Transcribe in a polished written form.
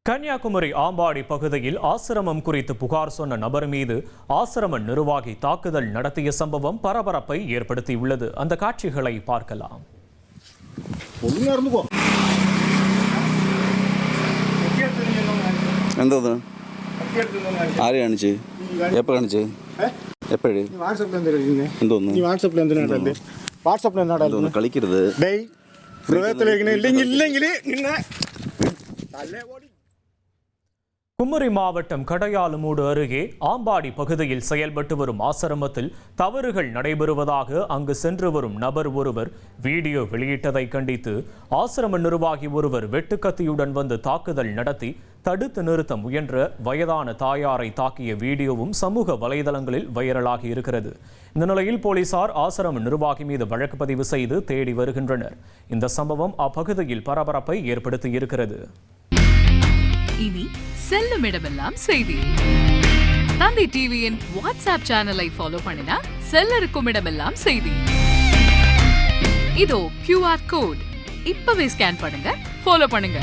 கன்னியாகுமரி ஆம்பாடி பகுதியில் ஆசிரமம் குறித்து புகார் சொன்ன நபர் மீது ஆசிரம நிர்வாகி தாக்குதல் நடத்திய சம்பவம் பரபரப்பை ஏற்படுத்தியுள்ளது. அந்த காட்சிகளை பார்க்கலாம். குமரி மாவட்டம் கடையாலுமூடு அருகே ஆம்பாடி பகுதியில் செயல்பட்டு வரும் ஆசிரமத்தில் தவறுகள் நடைபெறுவதாக அங்கு சென்று வரும் நபர் ஒருவர் வீடியோ வெளியிட்டதை கண்டித்து ஆசிரம நிர்வாகி ஒருவர் வெட்டுக்கத்தியுடன் வந்து தாக்குதல் நடத்தி தடுத்து நிறுத்த முயன்ற வயதான தாயாரை தாக்கிய வீடியோவும் சமூக வலைதளங்களில் வைரலாகி இருக்கிறது. இந்த நிலையில் போலீசார் ஆசிரம நிர்வாகி மீது வழக்கு பதிவு செய்து தேடி வருகின்றனர். இந்த சம்பவம் அப்பகுதியில் பரபரப்பை ஏற்படுத்தி இருக்கிறது. இனி செல்லும் இடமெல்லாம் செய்தி. தந்தை டிவியின் வாட்ஸ்அப் சேனலை ஃபாலோ பண்ணினா செல்லருக்கும் இடமெல்லாம் செய்தி. இதோ QR கோட் இப்பவே ஸ்கேன் பண்ணுங்க, ஃபாலோ பண்ணுங்க.